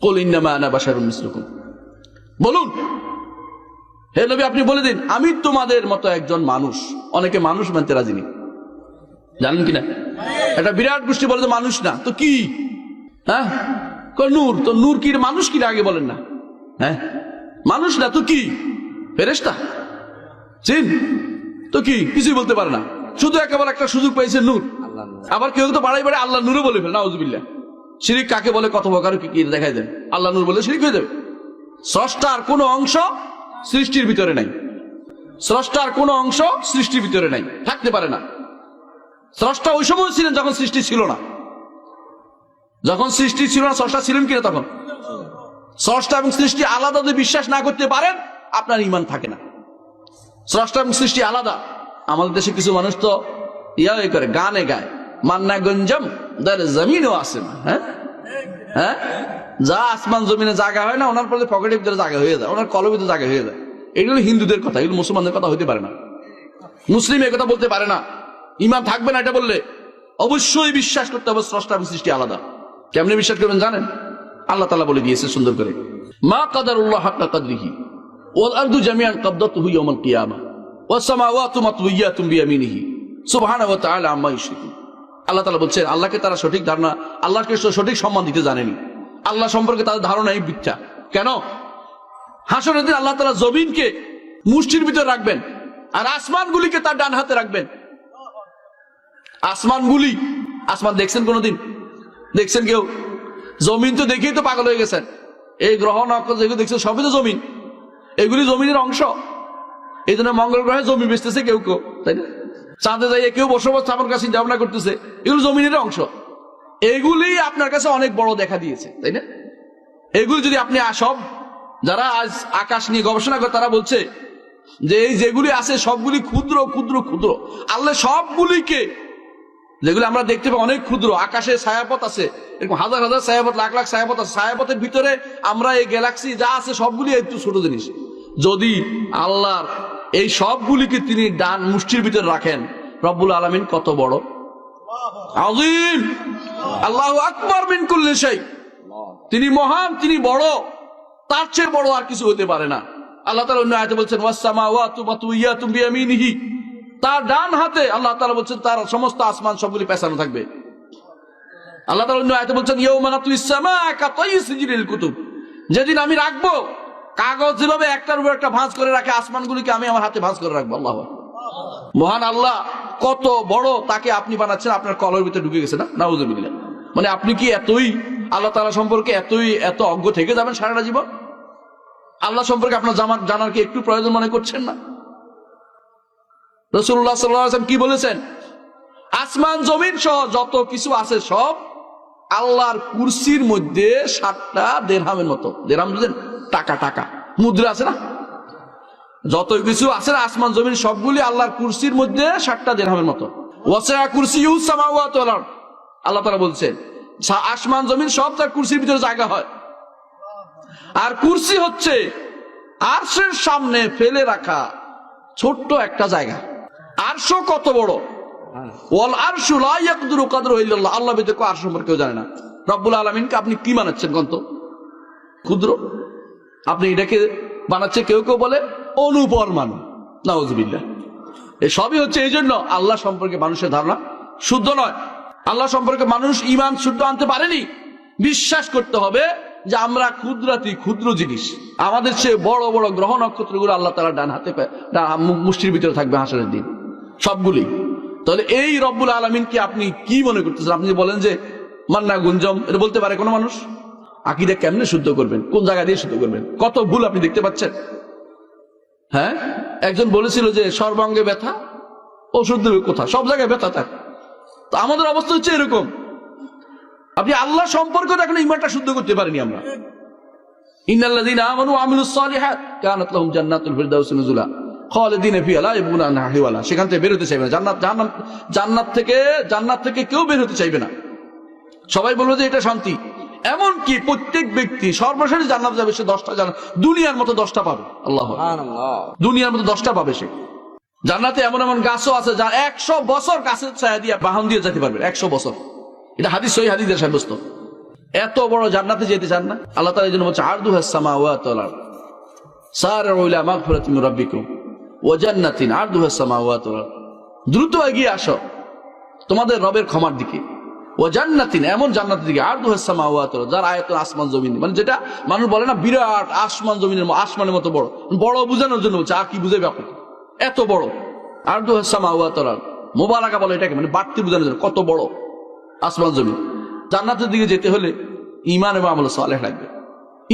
কুল ইন্নামা আনা বাশারুম মিসলুকুম, বলুন হে নবী আপনি বলে দিন আমি তোমাদের মতো একজন মানুষ। অনেকে মানুষ মানতে রাজি নেই, জানেন কিনা? একটা বিরাট গোষ্ঠী বলে যে মানুষ না তো কি, হ্যাঁ নূর, তো নূর কি মানুষ কি আগে বলেন না? হ্যাঁ মানুষ না তো কি, ফেরেশতা চিন তো কি, কিছুই বলতে পারে না, শুধু একেবারে একটা সুযোগ পাইছে নূর। আবার কেউ তো বাড়াই বাড়াই আল্লাহ নূরে বলে ফেল, নাউজুবিল্লাহ। শিরিক কাকে বলে কত প্রকার কি দেখাই দেন, আল্লাহ নূর বলে শিরিক হয়ে যাবে। স্রষ্টার কোনো অংশ সৃষ্টির ভিতরে নাই, স্রষ্টার কোনো অংশ সৃষ্টির ভিতরে নাই, থাকতে পারে না। স্রষ্টা ওই সময় ছিলেন যখন সৃষ্টি ছিল না, যখন সৃষ্টি ছিল না স্রষ্টা ছিলেন কিনা তখন? স্রষ্টা এবং সৃষ্টি আলাদা যদি বিশ্বাস না করতে পারেন আপনার ঈমান থাকে না। স্রষ্টা এবং সৃষ্টি আলাদা। আমাদের দেশে কিছু মানুষ তো ইয়া করে, গানে গায় মান্না গঞ্জম দার জমিনও আসে না। হ্যাঁ হ্যাঁ, যা আসমান জমিনে জায়গা হয় না ওনার পরে পকেটের ভিতরে জায়গা হয়ে যায়, ওনার কলের ভিতরে জায়গা হয়ে যায়। এগুলো হিন্দুদের কথা, এগুলো মুসলমানদের কথা হইতে পারে না। মুসলিম এ কথা বলতে পারে না, ঈমান থাকবে না। এটা বললে অবশ্যই বিশ্বাস করতে হবে স্রষ্টা এবং সৃষ্টি আলাদা। কেমনে বিশ্বাস করবেন জানেন? আল্লাহ তাআলা বলে দিয়েছে সুন্দর করে, মা কাদারুল্লাহ হাক্কা কাদরিহি ওয়াল আরদু জামিআন ক্বাবদাতুহু ইয়াওমাল কিয়ামাহ ওয়াস সামাওয়াতু মাতউইয়াতুন বিয়ামিনিহি সুবহানাহু ওয়া তাআলা আম্মা ইউশরিকুন। আল্লাহ তাআলা বলছেন আল্লাহকে তারা সঠিক ধারণা, আল্লাহকে সঠিক সম্মান দিতে জানেনি। আল্লাহ সম্পর্কে তাদের ধারণাই মিথ্যা। কেন? হাসরের দিন আল্লাহ তাআলা জমিনকে মুষ্টির ভিতরে রাখবেন আর আসমানগুলিকে তার ডান হাতে রাখবেন। আসমানগুলি, আসমান দেখছেন কোনদিন? দেখছেন কেউ? জমিন তো দেখেই তো পাগল হয়ে গেছেন। এই গ্রহ নক্ষত্র যেগুলো দেখছেন সবই তো জমিন, এগুলি জমিনের অংশ। এই জন্য মঙ্গল গ্রহে জমি বেচতেছে কেউ কেউ, তাই না? চাঁদে যাইয়ে কেউ বসবাস স্থাপন কাছে চিন্তা ভাবনা করতেছে, এগুলো জমিনের অংশ। এগুলি আপনার কাছে অনেক বড় দেখা দিয়েছে, তাই না? এগুলি যদি আপনি সব যারা আজ আকাশ নিয়ে গবেষণা করে তারা বলছে যে এই যেগুলি আছে সবগুলি ক্ষুদ্র ক্ষুদ্র ক্ষুদ্র। আল্লাহ সবগুলিকে, যেগুলো আমরা দেখতে পাই অনেক ক্ষুদ্র, আকাশে ছায়াপথ আছে এরকম হাজার হাজার ছায়াপথ, লাখ লাখ ছায়াপথ আছে, ছায়াপথের ভিতরে আমরা এই গ্যালাক্সি যা আছে সবগুলি একটু ছোট জিনিস। যদি আল্লাহর এই সবগুলিকে তিনি ডান মুষ্টির ভিতরে রাখেন, রব্বুল আলামিন কত বড় আযীম, আল্লাহু আকবার মিন কুল্লি শাই, তিনি মহান, তিনি বড়, তার চেয়ে বড় আর কিছু হতে পারে না। আল্লাহ তাআলা অন্য আয়াতে বলছেন ওয়াস সামাওয়াতু মাতউইয়াতুন বিয়ামিনিহি, তার ডান হাতে আল্লাহ তাআলা বলছেন তার সমস্ত আসমান সবগুলি পেছানো থাকবে। আল্লাহ তাআলা অন্য আয়াতে বলছেন ইয়াউমা নাতুইস সামাআ কাতাই সিজরিল কুতুব, যেদিন আমি রাখবো কাগজ যেভাবে একটার উপর একটা ভাঁজ করে রাখে, আসমানগুলিকে আমি আমার হাতে ভাঁজ করে রাখবো। আল্লাহু আকবার। মহান আল্লাহ কত বড়, তাকে আপনি বানাচ্ছেন আপনার কলের ভিতরে ঢুকে গেছে না, নাউযুবিল্লাহ। মানে আপনি কি এতই আল্লাহ তাআলা সম্পর্কে এত অজ্ঞ থেকে যাবেন সারাটা জীবন? আল্লাহ সম্পর্কে আপনার জানার কি একটু প্রয়োজন মনে করছেন না? রাসূলুল্লাহ সাল্লাল্লাহু আলাইহি ওয়াসাল্লাম কি বলেছেন? আসমান জমিন সহ যত কিছু আছে সব আল্লাহর কুরসির মধ্যে 7টা দিরহামের মতো। দিরহাম বুঝেন? টাকা, টাকা মুদ্রা আছে না, যত কিছু আছে না আসমান জমিন সবগুলি আল্লাহর কুরসির মধ্যে 7টা দিরহামের মতো। ওয়াসিআ কুরসিয়ুস সামাওয়াতি ওয়াল আরদ, আল্লাহ তাআলা বলছেন আসমান জমিন সব তার কুরসির ভিতরে জায়গা হয়। আর কুরসি হচ্ছে আরশের সামনে ফেলে রাখা ছোট্ট একটা জায়গা। আরশ কত বড়! ওয়াল আরশু লা ইয়াকদুরু কদরু ইল্লাল্লাহ, আল্লাহ ব্যতীত আরশ সম্পর্কে কেউ জানে না। রব্বুল আলামিনকে আপনি কি বানাচ্ছেন কোন তো? ক্ষুদ্র। আপনি এটাকে বানাচ্ছে কেউ কেউ বলে অনুপরমাণু, নাউযুবিল্লাহ। এই সবই হচ্ছে এই জন্য আল্লাহ সম্পর্কে মানুষের ধারণা শুদ্ধ নয়। আল্লাহ সম্পর্কে মানুষ ঈমান শুদ্ধ আনতে পারেনি। বিশ্বাস করতে হবে যে আমরা ক্ষুদ্রাতি ক্ষুদ্র জিনিস, আমাদের চেয়ে বড় বড় গ্রহ নক্ষত্রগুলো আল্লাহ তাআলা ডান হাতে মুষ্টির ভিতরে থাকবে হাসরের দিন সবগুলি। তাহলে এই রব্বুল আলামিনকে আপনি কি মনে করতেছেন? আপনি বলেন যে মান্না গুঞ্জম, এটা বলতে পারে কোনো মানুষ? আকীদা কেমনে শুদ্ধ করবেন? কোন জায়গা দিয়ে শুদ্ধ করবেন? কত ভুল আপনি দেখতে পাচ্ছেন। হ্যাঁ, একজন বলেছিল যে সর্বাঙ্গে ব্যথা, ওষুধ দেবে কোথা? সব জায়গায় ব্যথা থাকে। তো আমাদের অবস্থা হচ্ছে এরকম। আপনি আল্লাহ সম্পর্কে এখন ঈমানটা শুদ্ধ করতে পারেনি আমরা। ইন্নাল্লাযীনা আমানু ওয়া আমিলুস সালিহাত কানাত লাহুম জান্নাতুল ফিরদাউসি নুজুলা খালিদিনা ফিহা লা ইয়াবগুনা আনহা হিওয়ালা। সেখান থেকে বের হতে চাইবে না। জান্নাত থেকে কেউ বের হতে চাইবে না। সবাই বলবে যে এটা শান্তি। এমনকি প্রত্যেক ব্যক্তি সর্বশেষ জান্নাত যাবে, সে 10টা জান্নাত, দুনিয়ার মতো 10টা পাবে। আল্লাহু সুবহানাল্লাহ, দুনিয়ার মতো 10টা পাবে সে। জান্নাতে এমন এমন গাছও আছে যা 100 বছর গাছের ছায়া দিয়ে বাহন দিয়ে যেতে পারবে, 100 বছর। এটা হাদিস, সহিহ হাদিসে সাব্যস্ত। এত বড় জান্নাতে যেতে চান না? আল্লাহ তাআলা এই জন্য বলছে আরদুহাস সামাওয়াতু ওয়াল আরদ সারি'উ ইলা মাগফিরাতিন মির রাব্বিকুম ওয়া জান্নাতিন আরদুহাস সামাওয়াতু ওয়াল আরদ, দ্রুত এগিয়ে আসো তোমাদের রবের ক্ষমার দিকে, ও জান্নাতিন, এমন জান্নাতের দিকে, আরদুহাস সামাওয়াতু ওয়াল আরদ, যার আয়তন আসমান জমিন, মানে যেটা মানুষ বলে না বিরাট আসমান জমিনের আসমানের মতো বড়, বড় বোঝানোর জন্য বলছে, আর কি বুঝাবে আপনি, এত বড় আরদুহাস সামাওয়াতু ওয়াল আরদ, মোবারকা বলে এটাকে, মানে বাড়তি বোঝানোর জন্য, কত বড় আসমান জমিন। জান্নাতের দিকে যেতে হলে ঈমান এবং আমল সালেহ লাগবে।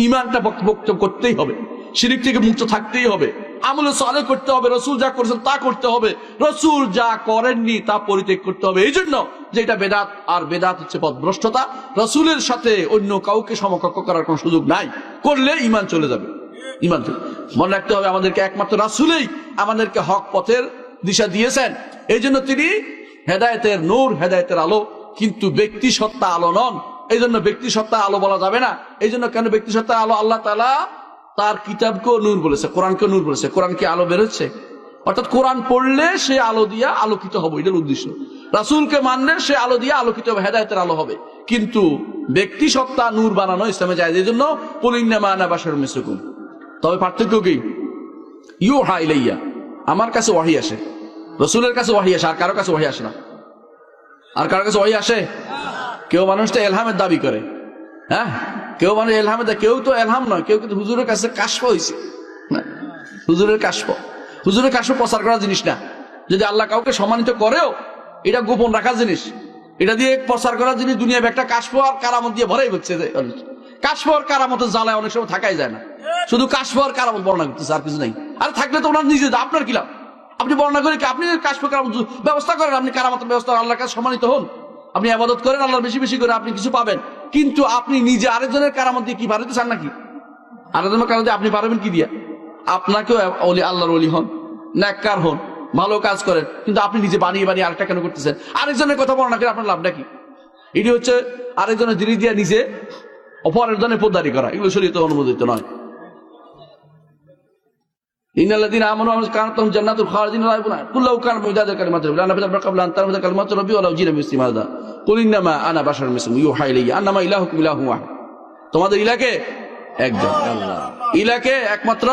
ঈমানটা বক্তব্য করতেই হবে, শিরক থেকে মুক্ত থাকতেই হবে, আমল সালেহ করতে হবে, রসুল যা করেছেন তা করতে হবে, রসুল যা করেননি তা পরিত্যাগ করতে হবে। এই জন্য যে এটা বেদাত, আর বেদাত হচ্ছে পথভ্রষ্টতা, রসুলের সাথে অন্য কাউকে সমকক্ষ করার কোনো সুযোগ নাই, করলে ঈমান চলে যাবে। ঈমান মনে রাখতে হবে, আমাদেরকে একমাত্র রাসূলই আমাদেরকে হক পথের দিশা দিয়েছেন, এই জন্য তিনি হেদায়েতের নূর, হেদায়েতের আলো, কিন্তু ব্যক্তি সত্তা আলো নন। এই জন্য ব্যক্তি সত্তা আলো বলা যাবে না। এই জন্য কেন ব্যক্তি সত্তা আলো? আল্লাহ তাআলা তার কিতাবকেও নূর বলেছে, কোরআনকেও নূর বলেছে, কোরআন কি আলো বেরোচ্ছে? অর্থাৎ কোরআন পড়লে সে আলো দিয়া আলোকিত হবে, এটার উদ্দেশ্য। রাসূলকে মানলে সে আলো দিয়ে আলোকিত হবে, হেদায়েতের আলো হবে। কিন্তু ব্যক্তি সত্তা নূর বানানো ইসলামে জায়েজ। এই জন্য কুল ইন্নামা আনা বাশারুম মিসলুকুম। তবে পার্থক্য কি? ইউহা ইলাইয়া, আমার কাছে ওহী আসে, রাসূলের কাছে ওহী আসে, আর কারো কাছে ওহী আসে না। আর কারো কাছে ওহী আসে? কেউ মানুষটা এলহামের দাবি করে, হ্যাঁ, কেউ মানুষ এলহামের, কেউ তো এলহাম নয়, কেউ কিন্তু হুজুরের কাছে কাশফ হয়েছে। হুজুরের কাশফ, হুজুরের কাশফ প্রচার করার জিনিস না। যদি আল্লাহ কাউকে সম্মানিত করেও, এটা গোপন রাখার জিনিস, এটা দিয়ে প্রচার করার জিনিস। দুনিয়া একটা কাশফ আর কারামত দিয়ে ভরাই হচ্ছে। কাশফ আর কারামতের জ্বালায় অনেক সময় থাকাই যায় না, শুধু কাশফ আর কারামত বর্ণনা করতেছে, আর কিছু নাই। আর থাকলে তো ওনার নিজে, আপনার কি লাভ? আপনি বর্ণনা করে কি? আপনি কাশফ কারামত ব্যবস্থা করেন, আপনি কারামতের ব্যবস্থা, আল্লাহর কাছে সম্মানিত হন, আপনি ইবাদত করেন আল্লাহর বেশি বেশি করে, আপনি কিছু পাবেন। কিন্তু আপনি নিজে আরেকজনের কারামত দিয়ে কি বাড়াতে চান নাকি? আরেকজনের কারামত দিয়ে আপনি পারবেন কি দিয়া? আপনাকেও আল্লাহর ওলি হন, নেককার হন, ভালো কাজ করেন, কিন্তু আপনি নিজে বানিয়ে বানিয়ে আরেকটা কেন করতেছেন? আরেকজনের কথা বর্ণনা করে আপনার লাভটা কি? এটি হচ্ছে আরেকজনের জিনিস দিয়ে নিজে অপরের জন্য পোদ্দারি করা, এগুলো শরীয়তে অনুমোদিত নয়। ইন্নাল্লাযীনা আমানু ওয়া কানাত লাহুম জান্নাতুল খালিদিন লা ইয়াবগুনা কুল্লাহু কানা মিদাদা কালিমাতি রাব্বিনা নাফিযা ক্বাবলা আন তানফিযা কালিমাতু রাব্বি ওয়া লাউ জিনা বিমিসলি মাদা কুল ইন্নামা আনা বাশারুম মিসলুকুম ইউহা ইলাইয়া আন্নামা ইলাহুকুম ইলাহুন ওয়াহিদ। তোমাদের ইলাকে একজন, আল্লাহ, ইলাকে একমাত্র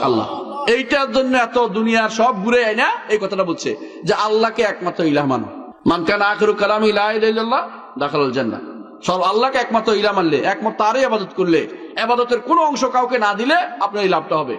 আল্লাহ। এইটার জন্য এত দুনিয়ার সব ঘুরে আয় না, এই কথাটা বলছে যে আল্লাহকে একমাত্র ইলাহ মানো। মান কানা আখিরু কালামি লা ইলাহা ইল্লাল্লাহ দাখালাল জান্নাহ। সব আল্লাহকে একমাত্র ইলাহ মানলে, একমাত্র তারই ইবাদত করলে, ইবাদতের কোনো অংশ কাউকে না দিলে আপনার এই লাভটা হবে।